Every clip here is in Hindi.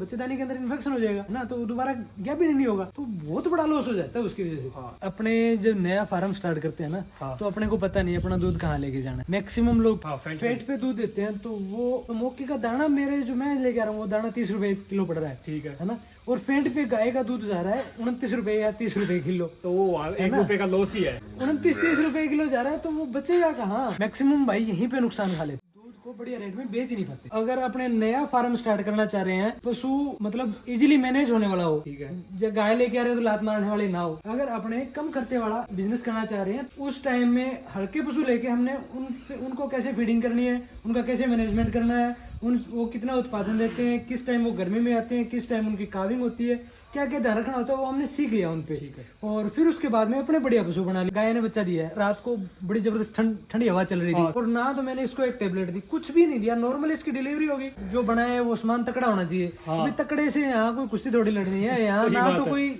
बच्चेदानी के अंदर इन्फेक्शन हो जाएगा ना, तो दोबारा गैप ही नहीं होगा, तो बहुत बड़ा लॉस हो जाता है उसकी वजह से। हाँ। अपने जब नया फार्म स्टार्ट करते हैं ना, हाँ। तो अपने को पता नहीं अपना दूध कहाँ लेके जाना है। मैक्सिमम लोग हाँ, फैट पे दूध देते हैं, तो वो मौके का दाना मेरे जो मैं लेके आ रहा हूँ वो दाना 30 रुपए किलो पड़ रहा है, ठीक है। ना। और फैट पे गाय का दूध जा रहा है 29 रुपए या 30 रुपए किलो, तो वो 1 रुपए का लॉस ही है। 29-30 रुपए किलो जा रहा है, तो वो बचेगा कहाँ। मैक्सिमम भाई यहीं पे नुकसान खा लेते, दूध को बढ़िया रेट में बेच नहीं पाते। अगर अपने नया फार्म स्टार्ट करना चाह रहे हैं, पशु मतलब इजीली मैनेज होने वाला हो, ठीक है। जब गाय लेके आ रहे हो तो लात मारने वाले ना हो, अगर अपने कम खर्चे वाला बिजनेस करना चाह रहे हैं, उस टाइम में हल्के पशु लेके हमने उनको कैसे फीडिंग करनी है, उनका कैसे मैनेजमेंट करना है, वो कितना उत्पादन देते हैं, किस टाइम वो गर्मी में आते हैं, किस टाइम उनकी काविंग होती है, क्या क्या ध्यान रखना होता है, वो हमने सीख लिया उनपे। ठीक है। और फिर उसके बाद में अपने बढ़िया पशु बना लिया। गाय ने बच्चा दिया है, रात को बड़ी जबरदस्त ठंडी हवा चल रही थी, और ना तो मैंने इसको एक टेबलेट दी, कुछ भी नहीं दिया, नॉर्मल इसकी डिलीवरी होगी। जो बना है वो सामान तकड़ा होना चाहिए। अभी तकड़े से यहाँ कोई कुश्ती थोड़ी लड़नी है, यहाँ ना तो कोई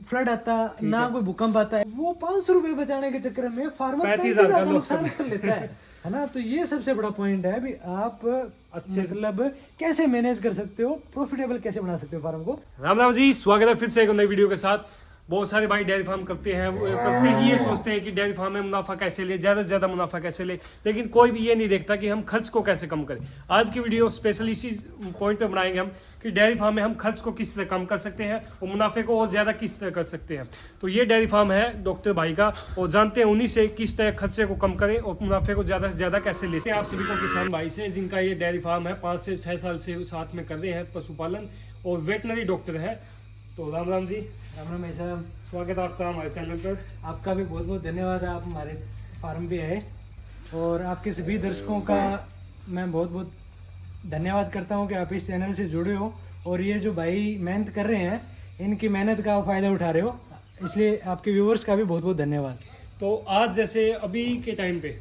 फ्लड आता, ना कोई भूकंप आता है। वो 500 रुपए बचाने के चक्कर में फार्मर 35,000 का नुकसान कर लेता है ना। तो ये सबसे बड़ा पॉइंट है भी, आप अच्छे मतलब कैसे मैनेज कर सकते हो, प्रॉफिटेबल कैसे बना सकते हो फार्म को। राम राम जी, स्वागत है फिर से एक नई वीडियो के साथ। बहुत सारे भाई डेयरी फार्म करते हैं, वो करते ही ये सोचते हैं कि डेयरी फार्म में मुनाफा कैसे ले, ज़्यादा से ज़्यादा मुनाफा कैसे ले, लेकिन कोई भी ये नहीं देखता कि हम खर्च को कैसे कम करें। आज की वीडियो स्पेशली इसी पॉइंट पे बनाएंगे हम कि डेयरी फार्म में हम खर्च को किस तरह कम कर सकते हैं और मुनाफे को और ज़्यादा किस तरह कर सकते हैं। तो ये डेयरी फार्म है डॉक्टर भाई का, और जानते हैं उन्हीं से किस तरह खर्चे को कम करें और मुनाफे को ज़्यादा से ज़्यादा कैसे ले सकते हैं। आप सभी को किसान भाई से, जिनका ये डेयरी फार्म है, 5 से 6 साल से साथ में कर रहे हैं पशुपालन, और वेटनरी डॉक्टर है। तो राम राम जी। राम राम भाई साहब, स्वागत है आपका हमारे चैनल पर। आपका भी बहुत बहुत धन्यवाद है, आप हमारे फार्म पे आए, और आपके सभी दर्शकों का मैं बहुत बहुत धन्यवाद करता हूं कि आप इस चैनल से जुड़े हो, और ये जो भाई मेहनत कर रहे हैं, इनकी मेहनत का फ़ायदा उठा रहे हो, इसलिए आपके व्यूवर्स का भी बहुत बहुत धन्यवाद। तो आज जैसे अभी के टाइम पे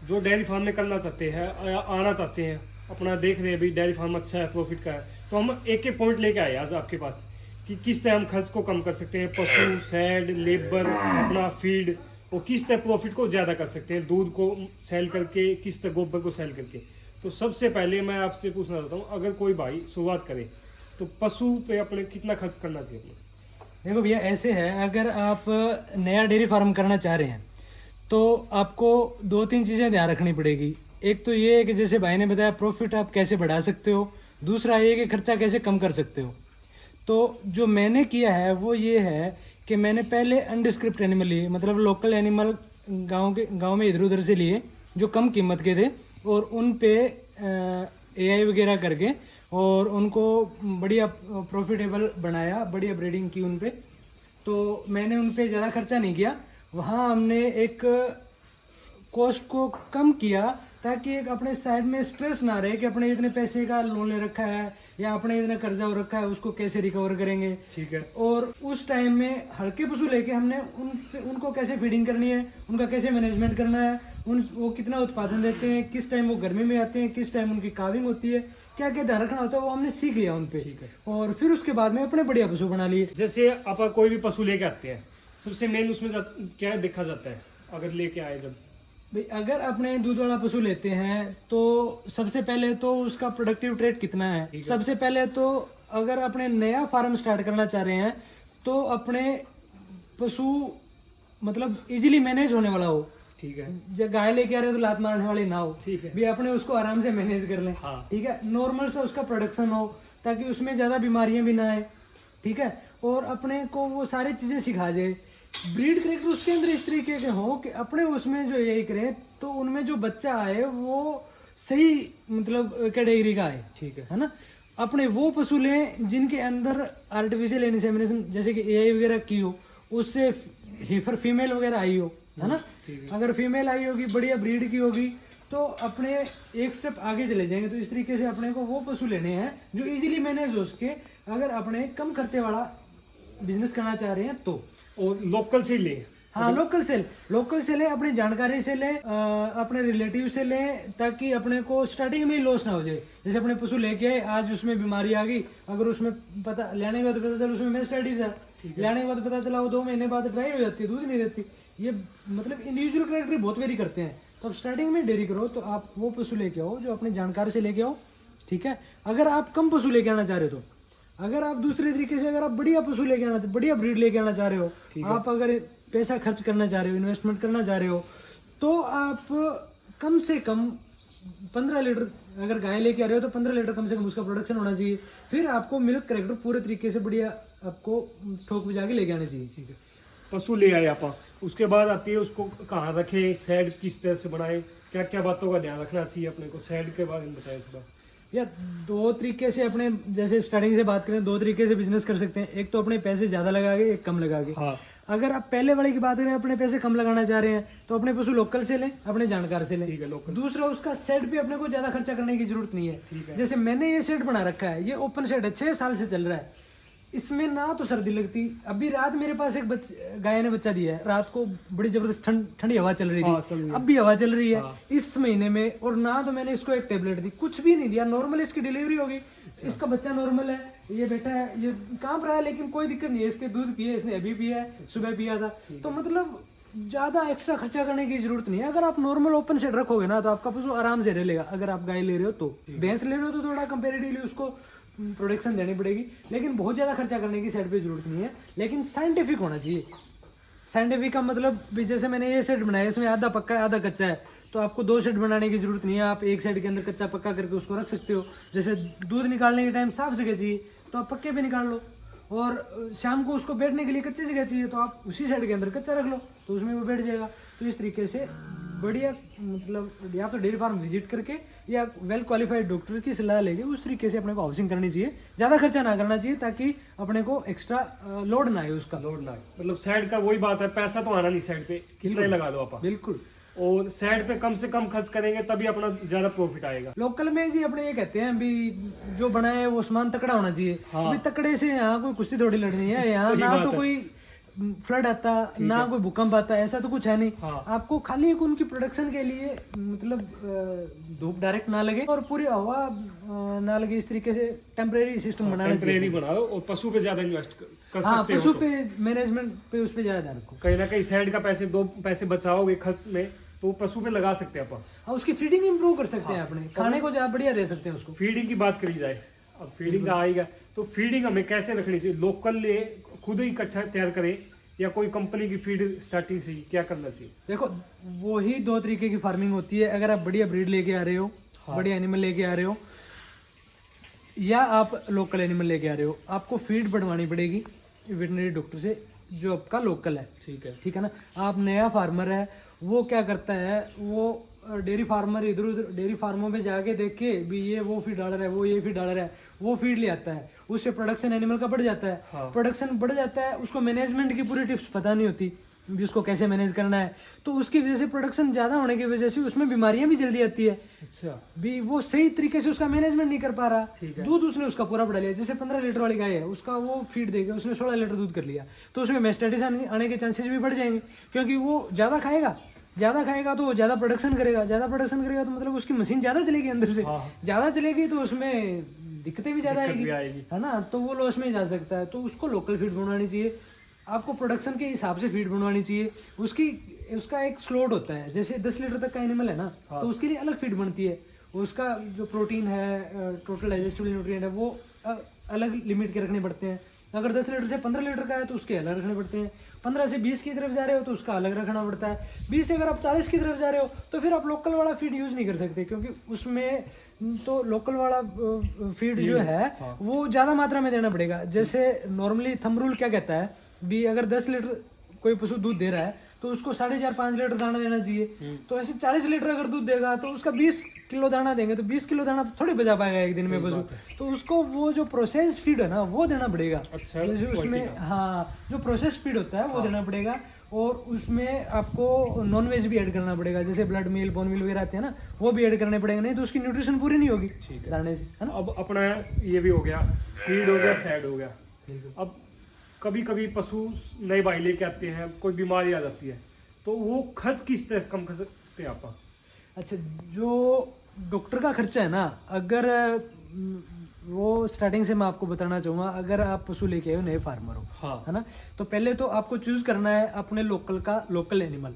जो डेयरी फार्म में करना चाहते हैं या आना चाहते हैं, अपना देख रहे हैं भी डेयरी फार्म अच्छा है, प्रॉफिट का है, तो हम एक एक पॉइंट लेके आए आज आपके पास कि किस तरह हम खर्च को कम कर सकते हैं, पशु, शेड, लेबर, अपना फीड, और किस तरह प्रॉफिट को ज़्यादा कर सकते हैं, दूध को सेल करके, किस तरह गोबर को सेल करके। तो सबसे पहले मैं आपसे पूछना चाहता हूँ, अगर कोई भाई शुरुआत करे तो पशु पे अपने कितना खर्च करना चाहिए अपने? देखो भैया, ऐसे है, अगर आप नया डेयरी फार्म करना चाह रहे हैं तो आपको 2-3 चीज़ें ध्यान रखनी पड़ेगी। एक तो ये है कि जैसे भाई ने बताया, प्रॉफिट आप कैसे बढ़ा सकते हो, दूसरा ये कि खर्चा कैसे कम कर सकते हो। तो जो मैंने किया है वो ये है कि मैंने पहले अनडिस्क्रिप्ट एनिमल लिए, मतलब लोकल एनिमल गांव में इधर उधर से लिए जो कम कीमत के थे, और उन पे AI वगैरह करके और उनको बढ़िया प्रॉफिटेबल बनाया, बढ़िया ब्रीडिंग की उन पे। तो मैंने उन पे ज़्यादा खर्चा नहीं किया, वहाँ हमने एक कॉस्ट को कम किया ताकि एक अपने साइड में स्ट्रेस ना रहे कि अपने इतने पैसे का लोन ले रखा है या अपने इतना कर्जा हो रखा है, उसको कैसे रिकवर करेंगे। ठीक है। और उस टाइम में हल्के पशु लेके हमने उनको कैसे फीडिंग करनी है, उनका कैसे मैनेजमेंट करना है, वो कितना उत्पादन देते हैं, किस टाइम वो गर्मी में आते हैं, किस टाइम उनकी काविंग होती है, क्या क्या ध्यान रखना होता है, वो हमने सीख लिया उन पे। ठीक है। और फिर उसके बाद में अपने बढ़िया पशु बना लिए। जैसे आप कोई भी पशु लेके आते हैं, सबसे मेन उसमें क्या देखा जाता है अगर लेके आए जब? भाई, अगर अपने दूध वाला पशु लेते हैं तो सबसे पहले तो उसका प्रोडक्टिव ट्रेट कितना है। सबसे पहले तो अगर अपने नया फार्म स्टार्ट करना चाह रहे हैं तो अपने पशु मतलब इजीली मैनेज होने वाला हो। ठीक है। जब गाय लेके आ रहे हो तो लात मारने वाले ना हो, ठीक है। भी अपने उसको आराम से मैनेज कर लें। हाँ। ठीक है, नॉर्मल सा उसका प्रोडक्शन हो ताकि उसमें ज्यादा बीमारियां भी ना आए। ठीक है, और अपने को वो सारी चीजें सिखा जाए। ब्रीड करेक्टर उसके अंदर इस तरीके के हो कि अपने उसमें जो यही करें तो उनमें जो बच्चा आए वो सही मतलब कैटेगरी का आए। ठीक है ना। अपने वो पशु लें जिनके अंदर आर्टिफिशियल इंसेमिनेशन जैसे कि AI वगैरह की हो, उससे हीफर फीमेल वगैरह आई हो, है ना। अगर फीमेल आई होगी, बढ़िया ब्रीड की होगी, तो अपने एक स्टेप आगे चले जाएंगे। तो इस तरीके से अपने को वो पशु लेने हैं जो इजीली मैनेज हो सके, अगर अपने कम खर्चे वाला बिजनेस करना चाह रहे हैं तो। और लोकल से ले। हाँ, लोकल से ले, अपनी जानकारी से ले, अपने रिलेटिव से ले, ताकि अपने को स्टार्टिंग में ही लॉस ना हो जाए। जैसे अपने पशु लेके आए, आज उसमें बीमारी आ गई, अगर उसमें पता लेने के बाद पता चला उसमें मेस्टाइटिस है, लेने के बाद पता चला वो 2 महीने बाद ड्राई हो जाती है, दूध नहीं देती। ये मतलब इंडिविजुअल कैरेक्टर बहुत वेरी करते हैं। तो स्टार्टिंग में डेयरी करो तो आप वो पशु लेके आओ जो अपनी जानकारी से लेके आओ, ठीक है। अगर आप कम पशु लेके आना चाह रहे हो तो अगर आप दूसरे तरीके से अगर आप बढ़िया पशु लेके आना, बढ़िया ब्रीड लेके आना चाह रहे हो, आप अगर पैसा खर्च करना चाह रहे हो, इन्वेस्टमेंट करना चाह रहे हो, तो आप कम से कम 15 लीटर अगर गाय लेके आ रहे हो तो 15 लीटर कम से कम उसका प्रोडक्शन होना चाहिए। फिर आपको मिल्क करेक्टर पूरे तरीके से बढ़िया आपको ठोक बजा के लेके आने चाहिए। ठीक है, पशु ले आए आप, उसके बाद आती है उसको कहाँ रखें, शेड किस तरह से बनाए, क्या क्या बातों का ध्यान रखना चाहिए अपने को, शेड के बारे में बताएं थोड़ा। या दो तरीके से अपने, जैसे स्टार्टिंग से बात करें, दो तरीके से बिजनेस कर सकते हैं। एक तो अपने पैसे ज्यादा लगा के, एक कम लगा के। हाँ। अगर आप पहले वाले की बात करें, अपने पैसे कम लगाना चाह रहे हैं तो अपने पशु लोकल से लें, अपने जानकार से लें। ठीक है, लोकल। दूसरा, उसका सेट पे अपने को ज्यादा खर्चा करने की जरूरत नहीं है। जैसे मैंने ये सेट बना रखा है, ये ओपन सेट है, 6 साल से चल रहा है। इसमें ना तो सर्दी लगती। अभी रात मेरे पास एक गाय ने बच्चा दिया है, रात को बड़ी जबरदस्त ठंडी हवा चल रही थी। अब भी हवा चल रही है इस महीने में, और ना तो मैंने इसको एक टेबलेट दी, कुछ भी नहीं दिया। नॉर्मल इसकी डिलीवरी होगी, इसका बच्चा नॉर्मल है, ये बेटा है, ये कांप रहा है, लेकिन कोई दिक्कत नहीं है। इसके दूध पिए, इसने अभी पिया है, सुबह पिया था। तो मतलब ज्यादा एक्स्ट्रा खर्चा करने की जरूरत नहीं है। अगर आप नॉर्मल ओपन सेट रखोगे ना तो आपका पशु आराम से रह लेगा। अगर आप गाय ले रहे हो तो, भैंस ले रहे हो तो थोड़ा कंपेरेटिवली उसको प्रोडक्शन देनी पड़ेगी, लेकिन बहुत ज्यादा खर्चा करने की सेट पे जरूरत नहीं है। लेकिन साइंटिफिक होना चाहिए। साइंटिफिक का मतलब भी, जैसे मैंने ये सेट बनाया, इसमें आधा पक्का है आधा कच्चा है, तो आपको 2 सेट बनाने की जरूरत नहीं है। आप एक सेट के अंदर कच्चा पक्का करके उसको रख सकते हो। जैसे दूध निकालने के टाइम साफ जगह चाहिए तो आप पक्के पे निकाल लो, और शाम को उसको बैठने के लिए कच्ची जगह चाहिए तो आप उसी सेट के अंदर कच्चा रख लो, तो उसमें वो बैठ जाएगा। तो इस तरीके से बढ़िया, मतलब या तो डेयरी फार्म विजिट करके या वेल क्वालिफाइड डॉक्टर की सलाह लेके उस तरीके से अपने को हाउसिंग करनी चाहिए। ज्यादा खर्चा ना करना चाहिए ताकि अपने को एक्स्ट्रा लोड ना आए, उसका लोड ना आए। मतलब साइड का वही बात है, पैसा तो आना नहीं साइड पे, कितना ही लगा दो आप। बिल्कुल, और साइड पे कम से कम खर्च करेंगे तभी अपना ज्यादा प्रॉफिट आएगा। लोकल में जी अपने ये कहते हैं भी जो बना है वो सामान तकड़ा होना चाहिए। अभी तकड़े से यहाँ कोई कुश्ती थोड़ी लड़नी है, यहाँ ना तो कोई फ्लड आता, ना कोई भूकंप आता, ऐसा तो कुछ है नहीं। आपको खाली एक उनकी प्रोडक्शन के लिए, मतलब धूप डायरेक्ट ना लगे और पूरी हवा ना लगे, इस तरीके से टेम्परेरी सिस्टम बनाना चाहिए। टेम्परेरी बनाओ और पशु पे ज्यादा इन्वेस्ट कर हाँ, सकते हो। पशु पे मैनेजमेंट पे, उस पे ज्यादा ध्यान रखो। कहीं ना कहीं साइड का पैसे, 2 पैसे बचाओगे खर्च में, तो पशु पे लगा सकते हैं अपन। हाँ, उसकी फीडिंग इंप्रूव कर सकते हैं, अपने खाने को ज्यादा बढ़िया दे सकते हैं उसको। फीडिंग की बात करी जाए, अब फीडिंग का आएगा तो फीडिंग हमें कैसे रखनी चाहिए? लोकल ले खुद ही इकट्ठा तैयार करें या कोई कंपनी की फीड स्टार्टिंग से ही क्या करना चाहिए? देखो, वो ही 2 तरीके की फार्मिंग होती है। अगर आप बढ़िया ब्रीड लेके आ रहे हो, बढ़िया एनिमल लेके आ रहे हो, या आप लोकल एनिमल लेके आ रहे हो, आपको फीड बढ़वानी पड़ेगी वेटनरी डॉक्टर से जो आपका लोकल है। ठीक है ना। आप नया फार्मर है, वो क्या करता है, वो डेयरी फार्मर इधर उधर डेयरी फार्मों में जाके देख के भी ये वो फीड डाल रहा है, वो ये फीड डाल रहा है, वो फीड ले आता है, उससे प्रोडक्शन एनिमल का बढ़ जाता है। प्रोडक्शन बढ़ जाता है, उसको मैनेजमेंट की पूरी टिप्स पता नहीं होती भी उसको कैसे मैनेज करना है, तो उसकी वजह से प्रोडक्शन ज्यादा होने की वजह से उसमें बीमारियां भी जल्दी आती है। अच्छा, भी वो सही तरीके से उसका मैनेजमेंट नहीं कर पा रहा। दूध उसने उसका पूरा बढ़ा लिया, जैसे 15 लीटर वाली गाय है, उसका वो फीड देगा, उसने 16 लीटर दूध कर लिया, तो उसमें मेस्टाइटिस आने के चांसेस भी बढ़ जाएंगे, क्योंकि वो ज्यादा खाएगा तो वो ज्यादा प्रोडक्शन करेगा तो मतलब उसकी मशीन ज्यादा चलेगी अंदर से। ज्यादा चलेगी तो उसमें दिक्कतें भी ज्यादा आएगी, है ना। तो वो लॉस में जा सकता है। तो उसको लोकल फीड बनवानी चाहिए, आपको प्रोडक्शन के हिसाब से फीड बनवानी चाहिए। उसका एक स्लॉट होता है, जैसे 10 लीटर तक का एनिमल है ना, तो उसके लिए अलग फीड बनती है। उसका जो प्रोटीन है, टोटल डाइजेस्टिबल न्यूट्रिएंट है, वो अलग लिमिट के रखने पड़ते हैं। अगर 10 लीटर से 15 लीटर का है तो उसके अलग रखने पड़ते हैं। 15 से 20 की तरफ जा रहे हो तो उसका अलग रखना पड़ता है। 20 से अगर आप 40 की तरफ जा रहे हो तो फिर आप लोकल वाला फीड यूज नहीं कर सकते, क्योंकि उसमें तो लोकल वाला फीड जो है वो ज्यादा मात्रा में देना पड़ेगा। जैसे नॉर्मली थंब रूल क्या कहता है भी, अगर 10 लीटर कोई पशु दूध दे रहा है तो उसको 4.5-5 लीटर दाना देना चाहिए। तो ऐसे 40 लीटर अगर दूध देगा तो उसका 20 किलो दाना देंगे, तो 20 किलो दाना थोड़ी बचा पाएगा एक दिन में पशु। तो उसको वो जो प्रोसेस्ड फीड है ना वो देना पड़ेगा। अच्छा, उसमें हाँ, जो प्रोसेस्ड फीड होता है वो देना पड़ेगा। और उसमें आपको नॉन वेज भी ऐड करना पड़ेगा, जैसे ब्लड मिल, बोन मिल वगैरह आते हैं ना, वो भी ऐड करने पड़ेंगे, नहीं तो उसकी न्यूट्रिशन पूरी नहीं होगी दाने से, है ना। अब अपना ये भी हो गया, फीड हो गया, साइड हो गया। अब कभी कभी पशु नए भाई लेके आते हैं, कोई बीमारी आ जाती है, तो वो खर्च किस तरह कम कर सकते हैं आप? अच्छा, जो डॉक्टर का खर्चा है ना, अगर वो स्टार्टिंग से मैं आपको बताना चाहूँगा, अगर आप पशु लेके आए हो, नए फार्मर हो, है ना, तो पहले तो आपको चूज करना है अपने लोकल एनिमल,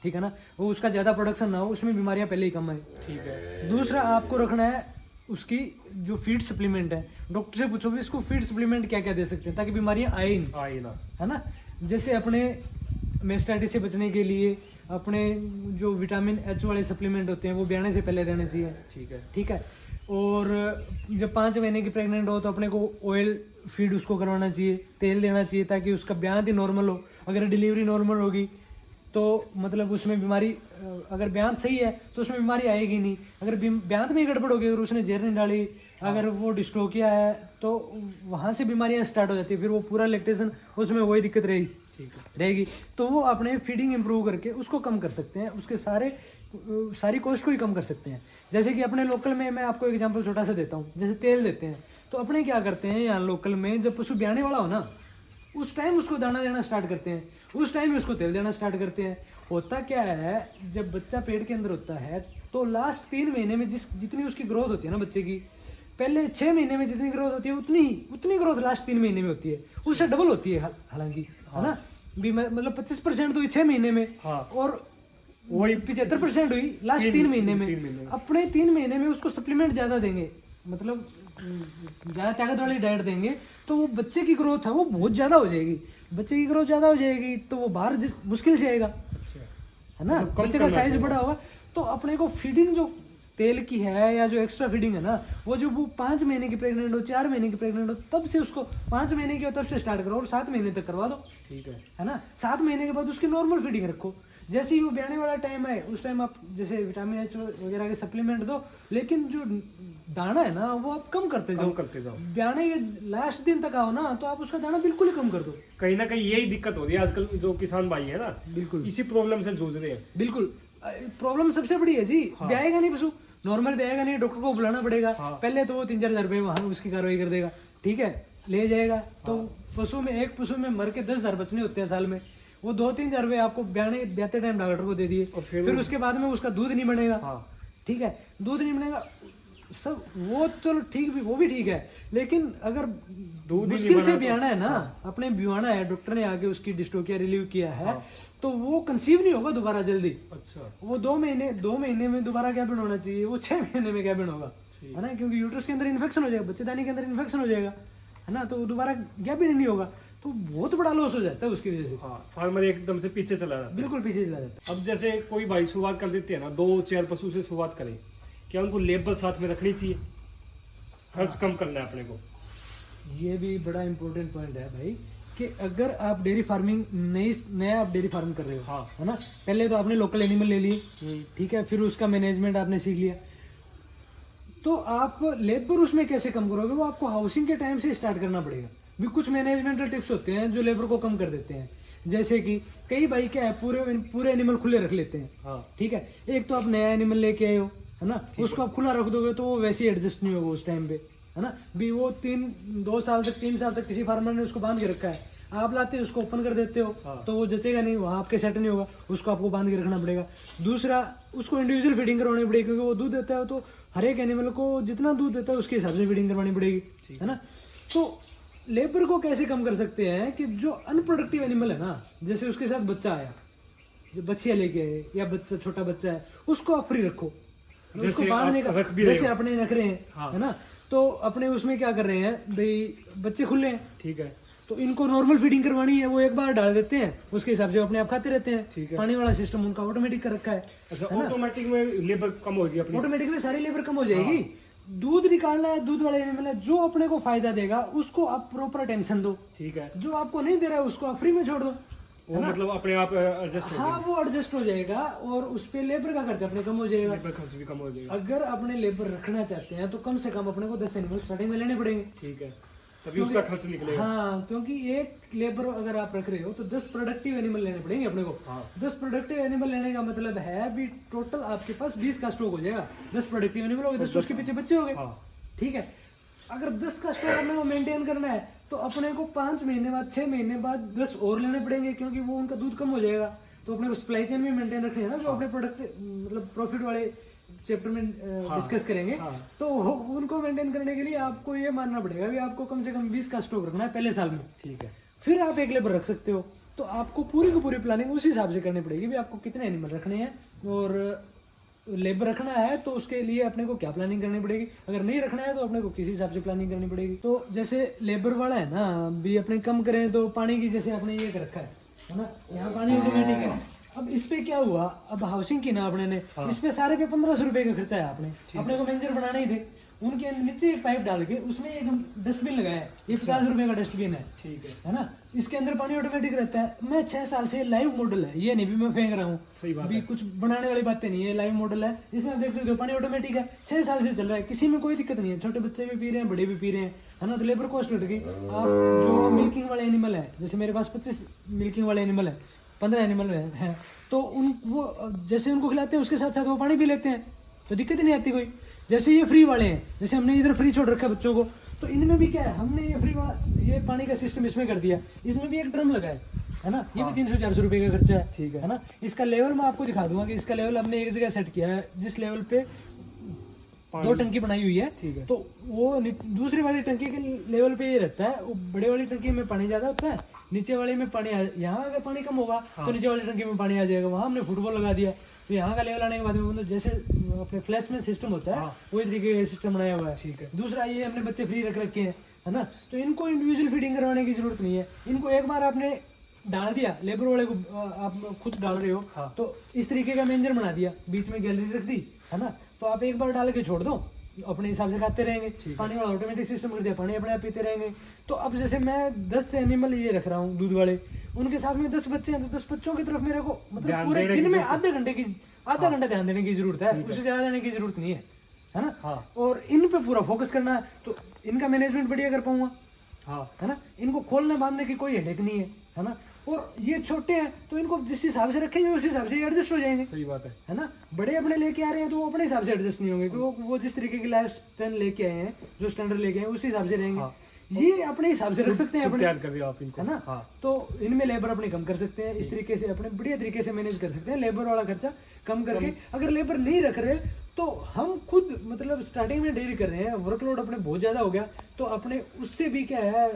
ठीक है ना। वो उसका ज़्यादा प्रोडक्शन ना हो, उसमें बीमारियां पहले ही कम आए, ठीक है। दूसरा, आपको रखना है उसकी जो फीड सप्लीमेंट है, डॉक्टर से पूछो भी इसको फीड सप्लीमेंट क्या क्या दे सकते हैं ताकि बीमारियां आए ही नहीं, आए ना, है ना। जैसे अपने मेस्टाइटिस से बचने के लिए अपने जो विटामिन एच वाले सप्लीमेंट होते हैं वो ब्याने से पहले देने चाहिए। ठीक है, ठीक है। और जब 5 महीने की प्रेग्नेंट हो तो अपने को ऑयल फीड उसको करवाना चाहिए, तेल देना चाहिए ताकि उसका ब्यान ही नॉर्मल हो। अगर डिलीवरी नॉर्मल होगी तो मतलब उसमें बीमारी, अगर ब्यान सही है तो उसमें बीमारी आएगी नहीं। अगर ब्यान में ही गड़बड़ होगी, अगर उसने जेर नहीं डाली, अगर वो डिस्टोकिया है तो वहाँ से बीमारियाँ स्टार्ट हो जाती है, फिर वो पूरा लैक्टेशन उसमें वही दिक्कत रहेगी। ठीक है, रहेगी तो वो अपने फीडिंग इंप्रूव करके उसको कम कर सकते हैं, उसके सारी कॉस्ट को ही कम कर सकते हैं। जैसे कि अपने लोकल में मैं आपको एग्जांपल छोटा सा देता हूँ, जैसे तेल देते हैं तो अपने क्या करते हैं यहाँ लोकल में, जब पशु ब्याने वाला हो ना उस टाइम उसको दाना देना स्टार्ट करते हैं, उस टाइम ही उसको तेल देना स्टार्ट करते हैं। होता क्या है, जब बच्चा पेट के अंदर होता है तो लास्ट 3 महीने में जितनी उसकी ग्रोथ होती है ना बच्चे की, पहले 6 महीने में जितनी ग्रोथ होती है उतनी ग्रोथ लास्ट 3 महीने में होती है, उससे डबल होती है हालांकि, है ना। मतलब 25% हुई 6 महीने में, हाँ, और वही 75% हुई लास्ट 3 महीने में। अपने 3 महीने में उसको सप्लीमेंट ज्यादा देंगे, मतलब ज्यादा ताकत वाली डाइट देंगे तो वो बच्चे की ग्रोथ है वो बहुत ज्यादा हो जाएगी। बच्चे की ग्रोथ ज्यादा हो जाएगी तो वो बाहर मुश्किल से आएगा, है ना। मतलब कम बच्चे का करना साइज चाहिए। बड़ा होगा तो अपने को फीडिंग जो तेल की है या जो एक्स्ट्रा फीडिंग है ना, वो जो वो 5 महीने की प्रेग्नेंट हो, 4 महीने की प्रेग्नेंट हो, तब से उसको 5 महीने की हो तब से स्टार्ट करो और 7 महीने तक करवा दो। ठीक है ना। 7 महीने के बाद उसकी नॉर्मल फीडिंग रखो। जैसे ही वो ब्याने वाला टाइम है उस टाइम आप जैसे विटामिन एच वगैरह के सप्लीमेंट दो, लेकिन जो दाना है ना वो आप कम करते जाओ। ब्याने के लास्ट दिन तक आओ ना तो आप उसका दाना बिल्कुल ही कम कर दो। कहीं ना कहीं यही दिक्कत हो रही है आजकल, जो किसान भाई है ना, बिल्कुल इसी प्रॉब्लम से जूझ रहे हैं। बिल्कुल प्रॉब्लम सबसे बड़ी है जी। हाँ। ब्याएगा नहीं पशु, नॉर्मल ब्याएगा नहीं, डॉक्टर को बुलाना पड़ेगा। हाँ। पहले तो वो 3-4 हजार रुपये वहां उसकी कार्रवाई कर देगा, ठीक है, ले जाएगा। तो पशु में एक पशु में मर के 10,000 बचने होते हैं साल में, वो 2-3 हजार रुपये आपको ब्याते टाइम डॉक्टर को दे दिए, और फिर उसके बाद में उसका दूध नहीं बनेगा। हाँ, ठीक है, दूध नहीं बनेगा सब, वो चलो ठीक भी, वो भी ठीक है, लेकिन अगर दूध ही नहीं मुश्किल से बना ब्याना है ना, अपने ब्याना है, डॉक्टर ने आके उसकी डिस्टोकिया रिलीव किया है, हाँ। तो वो कंसीव नहीं होगा दोबारा जल्दी। अच्छा, वो 2 महीने में दोबारा गैबिन होना चाहिए, वो 6 महीने में गैबिन होगा, है ना, क्योंकि यूट्रस के अंदर इन्फेक्शन हो जाएगा, बच्चेदानी के अंदर इन्फेक्शन हो जाएगा, है ना, तो दोबारा गैबिन नहीं होगा, तो बहुत बड़ा लॉस हो जाता है उसकी वजह से। हाँ, फार्मर एकदम से पीछे चला जाता है। बिल्कुल पीछे चला जाता अब जैसे कोई भाई शुरुआत कर देते हैं ना, 2-4 पशु से शुरुआत करें, क्या उनको लेबर साथ में रखनी चाहिए? खर्च कम करना है अपने को। है। ये भी बड़ा इंपॉर्टेंट पॉइंट है भाई, कि अगर आप डेयरी फार्मिंग नया आप डेयरी फार्म कर रहे हो, हाँ। है ना, पहले तो आपने लोकल एनिमल ले लिए, ठीक है, फिर उसका मैनेजमेंट आपने सीख लिया, तो आप लेबर उसमें कैसे कम करोगे, वो आपको हाउसिंग के टाइम से स्टार्ट करना पड़ेगा। भी कुछ मैनेजमेंटल टिप्स होते हैं जो लेबर को कम कर देते हैं, जैसे कि कई भाई क्या है, पूरे एनिमल खुले रख लेते हैं, हाँ, ठीक है। एक तो आप नया एनिमल लेके आए हो, है ना, उसको आप खुला रख दोगे तो वो वैसे ही एडजस्ट नहीं होगा उस टाइम पे, है ना। भी वो 2 साल तक 3 साल तक किसी फार्मर ने उसको बांध के रखा है, आप लाते हो उसको ओपन कर देते हो, हाँ। तो वो जचेगा नहीं, वहाँ आपके सेट नहीं होगा, उसको आपको बांध के रखना पड़ेगा। दूसरा, उसको इंडिविजुअल फीडिंग करवानी पड़ेगी, क्योंकि वो दूध देता है तो हर एक एनिमल को जितना दूध देता है उसके हिसाब से फीडिंग करवानी पड़ेगी, है ना। तो लेबर को कैसे कम कर सकते हैं कि जो अनप्रोडक्टिव एनिमल है ना, जैसे उसके साथ बच्चा आया, जो बच्चिया लेके आए या बच्चा छोटा बच्चा है, उसको आप फ्री रखो, जैसे उसको बांधने का, आप रख भी रहे जैसे हो। अपने रख रहे हैं, हाँ। है ना। तो अपने उसमें क्या कर रहे हैं भाई, बच्चे खुले हैं ठीक है, तो इनको नॉर्मल फीडिंग करवानी है, वो एक बार डाल देते हैं, उसके हिसाब से वो अपने आप खाते रहते हैं। ठीक है। पानी वाला सिस्टम उनका ऑटोमेटिक कर रखा है। अच्छा, ऑटोमेटिक में लेबर कम होगी अपनी। ऑटोमेटिक में सारी लेबर कम हो जाएगी। दूध निकालना है, दूध वाले एनिमल है, जो अपने को फायदा देगा उसको आप प्रॉपर अटेंशन दो, ठीक है, जो आपको नहीं दे रहा है उसको आप फ्री में छोड़ दो, वो मतलब अपने आप एडजस्ट हो हाँ, वो एडजस्ट हो जाएगा और उस पे लेबर का खर्च अपने कम हो जाएगा। लेबर खर्च भी कम हो जाएगा। अगर अपने लेबर रखना चाहते हैं तो कम से कम अपने को 10 एनिमल स्टार्टिंग में लेने पड़ेंगे, ठीक है, तभी उसका खर्च निकलेगा। हाँ, क्योंकि एक लेबर अगर आप रख रहे हो तो 10 प्रोडक्टिव एनिमल लेने पड़ेंगे अपने को। हाँ। 10 प्रोडक्टिव एनिमल लेने का मतलब है भी टोटल आपके पास 20 का स्टॉक हो जाएगा। 10 प्रोडक्टिव एनिमल हो गए, 10 उसके पीछे बच्चे हो गए, हाँ, ठीक है। अगर 10 का स्टॉक अपने को मेंटेन करना है तो अपने को 5 महीने बाद 6 महीने बाद 10 और लेने पड़ेंगे, क्योंकि वो उनका दूध कम हो जाएगा। तो अपने को सप्लाई चेन भी मेंटेन रखनी है ना, जो अपने प्रोडक्ट मतलब प्रॉफिट वाले चैप्टर में डिस्कस करेंगे। हाँ। तो उनको मेंटेन करने के लिए आपको ये मानना पड़ेगा कि आपको कम से कम 20 का स्टॉक रखना है पहले साल में। ठीक है, फिर आप एक लेबर रख सकते हो, तो आपको पूरी की पूरी प्लानिंग उस हिसाब से करनी पड़ेगी भी आपको कितने एनिमल रखने हैं और लेबर रखना है तो उसके लिए अपने को क्या प्लानिंग करनी पड़ेगी, अगर नहीं रखना है तो अपने को किसी हिसाब से प्लानिंग करनी पड़ेगी। तो जैसे लेबर वाला है ना, भी अपने कम करें तो पानी की जैसे आपने ये कर रखा है ना, यहाँ पानी ऑटोमेटिक है। अब इस पे क्या हुआ, अब हाउसिंग की ना अपने ने, इस पे सारे पे 1500 रुपए का खर्चा है अपने को मेंजर बनाने ही थे। उनके नीचे एक पाइप डाल के उसमें एक डस्टबिन लगाया है, ये 50 रुपए का डस्टबिन है, ठीक है ना। इसके अंदर पानी ऑटोमेटिक रहता है। मैं 6 साल से लाइव मॉडल है, ये नहीं भी मैं फेंक रहा हूँ, सही बात भी कुछ बनाने वाली बातें नहीं है, लाइव मॉडल है। इसमें आप देख सकते हो पानी ऑटोमेटिक है, 6 साल से चल रहा है, किसी में कोई दिक्कत नहीं है। छोटे बच्चे भी पी रहे हैं, बड़े भी पी रहे हैं, है ना। तो लेबर कॉस्ट घट गई। आप जो मिल्किंग वाले एनिमल है, जैसे मेरे पास 25 मिल्किंग वाले एनिमल है, 15 एनिमल है, तो उन वो जैसे उनको खिलाते हैं उसके साथ साथ वो पानी पी लेते हैं, तो दिक्कत ही नहीं आती कोई। जैसे ये फ्री वाले हैं, जैसे हमने इधर फ्री छोड़ रखा है बच्चों को, तो इनमें भी क्या है, हमने ये फ्री वाला ये पानी का सिस्टम इसमें कर दिया। इसमें भी एक ड्रम लगा है ना, ये भी 300-400 रुपए का खर्चा है, ठीक है ना। इसका लेवल मैं आपको दिखा दूंगा कि इसका लेवल हमने एक जगह सेट किया है, जिस लेवल पे 2 टंकी बनाई हुई है, ठीक है। तो वो दूसरी वाली टंकी के लेवल पे ये रहता है, वो बड़े वाली टंकी में पानी ज्यादा होता है, नीचे वाले में पानी यहाँ अगर पानी कम होगा तो नीचे वाली टंकी में पानी आ जाएगा। वहाँ हमने फुटबॉल लगा दिया, तो यहाँ का लेवल आने के बाद में मतलब जैसे अपने फ्लैश में सिस्टम होता है वही तरीके का सिस्टम बनाया हुआ है, ठीक है। दूसरा ये हमने बच्चे फ्री रख रखे हैं, है ना, तो इनको इंडिविजुअल फीडिंग करवाने की जरूरत नहीं है। इनको एक बार आपने डाल दिया, लेबर वाले को आप खुद डाल रहे हो, तो इस तरीके का मेंजर बना दिया, बीच में गैलरी रख दी, है ना। तो आप एक बार डाल के छोड़ दो, अपने हिसाब से खाते रहेंगे, पानी वाला ऑटोमेटिक सिस्टम कर दिया, पानी अपने आप पीते रहेंगे। तो अब जैसे मैं 10 एनिमल ये रख रहा हूँ दूध वाले, उनके साथ में 10 बच्चे हैं, तो 10 बच्चों की तरफ मेरे को मतलब पूरे दिन में आधा घंटा ध्यान देने की जरूरत है, उससे ज्यादा देने की जरूरत नहीं है ना। और इन पे पूरा फोकस करना है, तो इनका मैनेजमेंट बढ़िया कर पाऊंगा, है ना। इनको खोलने बांधने की कोई हेडेक नहीं है ना। और ये छोटे हैं तो इनको जिस हिसाब से रखेंगे उस हिसाब से एडजस्ट हो जाएंगे, सही बात है ना। बड़े अपने लेके आ रहे हैं तो वो अपने हिसाब से एडजस्ट नहीं होंगे, क्योंकि वो जिस तरीके की लाइफ स्पैन लेके आए हैं, जो स्टैंडर्ड लेके आए हैं, उस हिसाब से रहेंगे। ये अपने हिसाब से रख सकते हैं, अपने तैयार कर रहे हो आप इनको, है ना। तो इनमें लेबर अपने कम कर सकते हैं, इस तरीके से अपने बढ़िया तरीके से मैनेज कर सकते हैं, लेबर वाला खर्चा कम करके। अगर लेबर नहीं रख रहे तो हम खुद मतलब स्टार्टिंग में डेयरी कर रहे हैं, वर्कलोड अपने बहुत ज्यादा हो गया, तो अपने उससे भी क्या है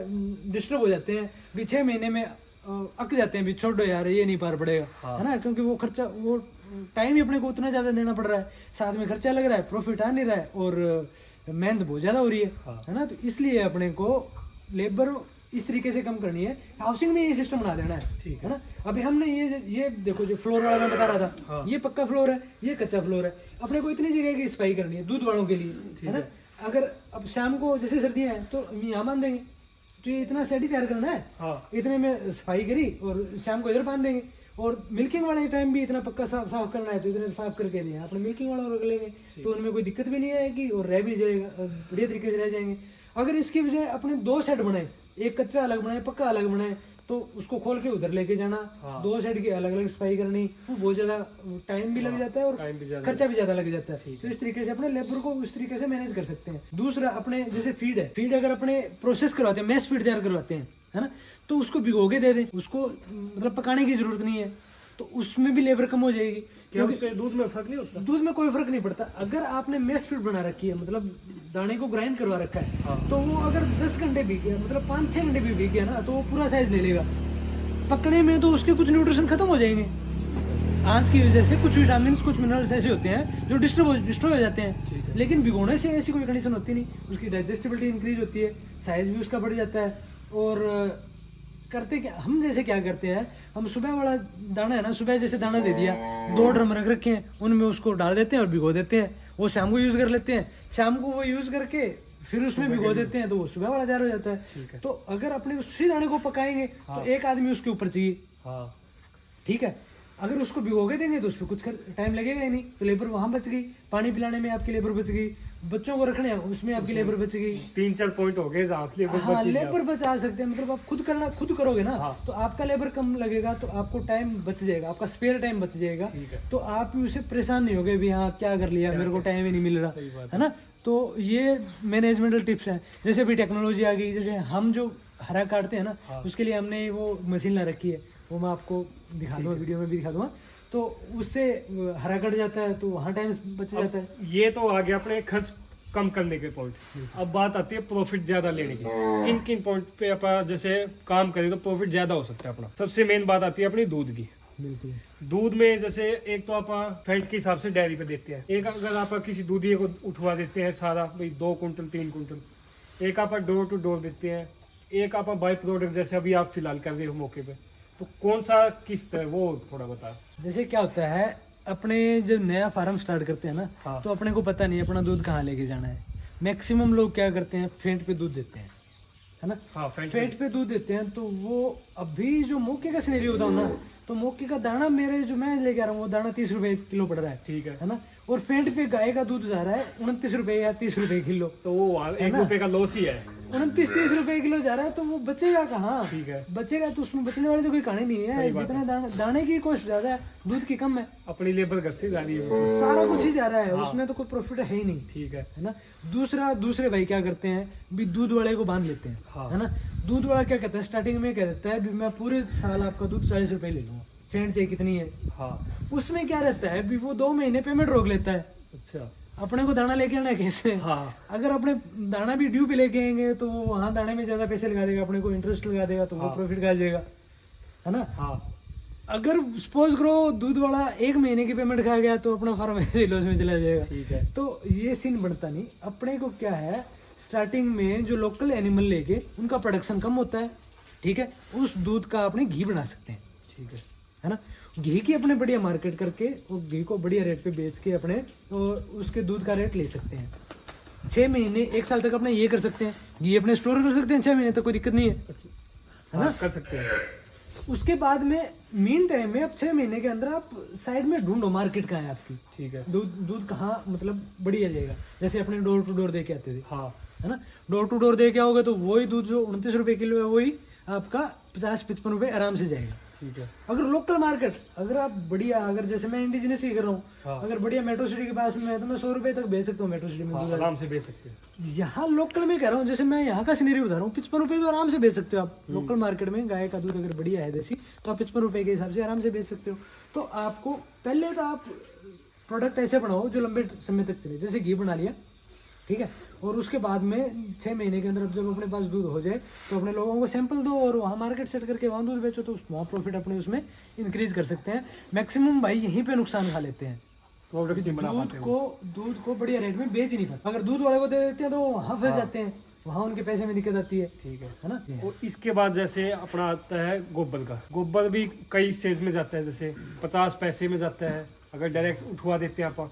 डिस्टर्ब हो जाते हैं, भी 6 महीने में अक जाते हैं, भी छोड़ो यार ये नहीं पार पड़ेगा, है ना। क्योंकि वो खर्चा, वो टाइम ही अपने को उतना ज्यादा देना पड़ रहा है, साथ में खर्चा लग रहा है, प्रॉफिट आ नहीं रहा है, और मेहनत बहुत ज्यादा हो रही है ना। तो इसलिए अपने को लेबर इस तरीके से कम करनी है। हाउसिंग में ये सिस्टम बना देना है, ठीक है ना। अभी हमने ये देखो, जो फ्लोर वाला मैं बता रहा था, ये पक्का फ्लोर है, ये कच्चा फ्लोर है। अपने को इतनी जगह की सफाई करनी है दूध वालों के लिए, है ना। अगर अब शाम को जैसे सर्दियां हैं तो यहाँ बांध देंगे, तो ये इतना सेट ही तैयार करना है, इतने में सफाई करी और शाम को इधर बांध देंगे। और मिल्किंग वाले टाइम भी इतना पक्का साफ करना है, तो इतने साफ करके दिए अपने मिल्किंग वाला रख लेंगे, तो उनमें कोई दिक्कत भी नहीं आएगी और रह भी जाएगा, बढ़िया तरीके से रह जाएंगे। अगर इसकी बजाय अपने 2 सेट बनाए, एक कच्चा अलग बनाए, पक्का अलग बनाए, तो उसको खोल के उधर लेके जाना, 2 सेट की अलग अलग सफाई करनी, वो बहुत ज्यादा टाइम भी लग जाता है और खर्चा भी ज्यादा लग जाता है। तो इस तरीके से अपने लेबर को उस तरीके से मैनेज कर सकते हैं। दूसरा, अपने जैसे फीड है, फीड अगर अपने प्रोसेस करवाते हैं, मैस फीड तैयार करवाते हैं, है ना, तो उसको भिगो के दे दें, उसको मतलब पकाने की जरूरत नहीं है, तो उसमें भी लेबर कम हो जाएगी। क्या उससे दूध में फर्क नहीं होता? दूध में कोई फर्क नहीं पड़ता। अगर आपने मैस फीड बना रखी है, मतलब दाने को ग्राइंड करवा रखा है, तो वो अगर 10 घंटे भीग गया, मतलब 5-6 घंटे भी भीग गया ना, तो वो पूरा साइज ले लेगा। पकने में तो उसके कुछ न्यूट्रिशन खत्म हो जाएंगे आंच की वजह से, कुछ विटामिन, कुछ मिनरल्स ऐसे होते हैं जो डिस्ट्रॉय हो जाते हैं। लेकिन भिगोने से ऐसी कोई कंडीशन होती नहीं, उसकी डाइजेस्टिबिलिटी इंक्रीज होती है, साइज भी उसका बढ़ जाता है। और करते क्या, हम जैसे क्या करते हैं, हम सुबह वाला दाना है ना, सुबह जैसे दाना दे दिया, 2 ड्रम रख रखे हैं, उनमें उसको डाल देते हैं और भिगो देते हैं, वो शाम को यूज कर लेते हैं, शाम को वो यूज करके फिर उसमें भिगो देते हैं, तो वो सुबह वाला तैयार हो जाता है। तो अगर अपने उसी दाने को पकाएंगे तो एक आदमी उसके ऊपर चाहिए, ठीक है। अगर उसको भिगो के देंगे तो उस पर कुछ टाइम लगेगा ही नहीं, तो लेबर वहां बच गई, पानी पिलाने में आपकी लेबर बच गई, बच्चों को रखने उसमें आपकी लेबर बच गई। 3-4 पॉइंट हो गए जहाँ लेबर बचा सकते हैं। मतलब आप खुद करोगे ना, तो आपका लेबर कम लगेगा, तो आपको टाइम बच जाएगा, आपका स्पेयर टाइम बच जाएगा, तो आप भी उससे परेशान नहीं होगे भी हाँ क्या कर लिया, मेरे को टाइम ही नहीं मिल रहा, है ना। तो ये मैनेजमेंटल टिप्स हैं। जैसे भी टेक्नोलॉजी आ गई, जैसे हम जो हरा काटते हैं ना, उसके लिए हमने वो मशीन ला रखी है, वो मैं आपको दिखा दूंगा, वीडियो में भी दिखा दूंगा, तो उससे हरा कट जाता है, तो वहाँ टाइम बच जाता है। ये तो आ गया अपने खर्च कम करने के पॉइंट। अब बात आती है प्रॉफिट ज्यादा लेने की। किन किन पॉइंट पे अपन जैसे काम करें तो प्रॉफिट ज्यादा हो सकता है अपना? सबसे मेन बात आती है अपनी दूध की। बिल्कुल। दूध में जैसे एक तो आप फैट के हिसाब से डेयरी पे देते हैं, एक अगर आप किसी दूधिये को उठवा देते हैं सारा भाई 2 कुंटल 3 कुंटल, एक आप डोर टू डोर देते हैं, एक आप बाई प्रोडक्ट जैसे अभी आप फिलहाल कर रहे हो मौके पे, तो कौन सा किस्त है वो थोड़ा बता। जैसे क्या होता है, अपने जब नया फार्म स्टार्ट करते हैं ना, हाँ। तो अपने को पता नहीं अपना दूध कहाँ लेके जाना है। मैक्सिमम लोग क्या करते हैं, फेंट पे दूध देते हैं, है ना। हाँ, फेंट पे दूध देते हैं, तो वो अभी जो मौके का सिनेरियो होता है ना, तो मौके का दाना मेरे जो मैं लेके आ रहा हूँ वो दाना 30 रुपए किलो पड़ रहा है, ठीक है। है ना। और फेंट पे गाय का दूध जा रहा है 29 रुपए या 30 रुपए किलो, तो वो 1 रुपए का लॉस ही है। 29-30 रुपए किलो जा रहा है, तो वो बचेगा कहाँ। ठीक है। बचेगा तो उसमें बचने वाली तो कोई कहानी नहीं है। सही बात जितना दाने की कॉस्ट ज्यादा है, दूध की कम है, अपनी लेबर घर से जा रही है, सारा कुछ ही जा रहा है, हाँ। उसमें तो कोई प्रॉफिट है ही नहीं, ठीक है। है ना। दूसरे भाई क्या करते हैं, भी दूध वाले को बांध लेते हैं, हाँ। है ना। दूध वाला क्या कहता है, स्टार्टिंग में कह देता है भी मैं पूरे साल आपका दूध 40 रुपए ले लूंगा, फेंट चाहिए कितनी है। हाँ, उसमें क्या रहता है, भी वो 2 महीने पेमेंट रोक लेता है। अच्छा। अपने को दाना लेके आना है कैसे। हाँ, अगर अपने दाना भी ड्यू पे लेके आएंगे तो वो वहाँ दाने में ज्यादा पैसे लगा देगा, अपने को इंटरेस्ट लगा देगा, तो वो हाँ। प्रॉफिट खा जाएगा, है ना। हाँ, अगर सपोज करो दूध वाला 1 महीने की पेमेंट खा गया, तो अपना फार्म ऐसे लॉस में चला जाएगा। ठीक है। तो ये सीन बनता नहीं। अपने को क्या है, स्टार्टिंग में जो लोकल एनिमल लेके उनका प्रोडक्शन कम होता है, ठीक है, उस दूध का अपने घी बना सकते हैं, ठीक है ना। घी की अपने बढ़िया मार्केट करके वो घी को बढ़िया रेट पे बेच के अपने और उसके दूध का रेट ले सकते हैं। 6 महीने 1 साल तक अपने ये कर सकते हैं, घी अपने स्टोर कर सकते हैं 6 महीने तक, कोई दिक्कत नहीं है, है ना। हाँ, कर सकते हैं। उसके बाद में मीन टाइम में अब 6 महीने के अंदर आप साइड में ढूंढो मार्केट कहाँ है आपकी, ठीक है। दूध कहाँ मतलब बढ़िया जाएगा। जैसे अपने डोर टू डोर दे के आते थे, हाँ, है ना। डोर टू डोर दे के आओगे तो वही दूध जो 29 रुपए किलो है, वही आपका 50-55 रुपए आराम से जाएगा। ठीक है। अगर लोकल मार्केट, अगर आप बढ़िया, अगर जैसे मैं इंडिजिनस ही कर रहा हूँ, हाँ। अगर बढ़िया मेट्रो सिटी के पास में है तो मैं 100 रुपए तक बेच सकता हूँ मेट्रो सिटी में हाँ, दूध। आराम से बेच सकते हैं। यहाँ लोकल में कह रहा हूँ, जैसे मैं यहाँ का सिनेरियो बता रहा हूँ, 55 रुपए तो आराम से बेच सकते हो आप। लोकल मार्केट में गाय का दूध अगर बढ़िया है देसी, तो आप 55 रुपए के हिसाब से आराम से बेच सकते हो। तो आपको पहले तो आप प्रोडक्ट ऐसे बनाओ जो लंबे समय तक चले, जैसे घी बना लिया, ठीक है, और उसके बाद में 6 महीने के अंदर जब अपने पास दूध हो जाए तो अपने लोगों को सैंपल दो और वहाँ मार्केट सेट करके वहाँ दूध बेचो, तो वहाँ प्रॉफिट अपने उसमें इंक्रीज कर सकते हैं। मैक्सिमम भाई यहीं पे नुकसान खा लेते हैं, प्रोडक्ट नहीं बना पाते हो। दूध को बढ़िया रेट में बेच ही नहीं पाते। अगर दूध वाले को दे देते हैं तो वहाँ फंस जाते हैं, वहाँ उनके पैसे में दिक्कत आती है, ठीक है ना। और इसके बाद जैसे अपना आता है गोबर का, गोबर भी कई स्टेज में जाता है, जैसे 50 पैसे में जाता है अगर डायरेक्ट उठवा देते हैं आप,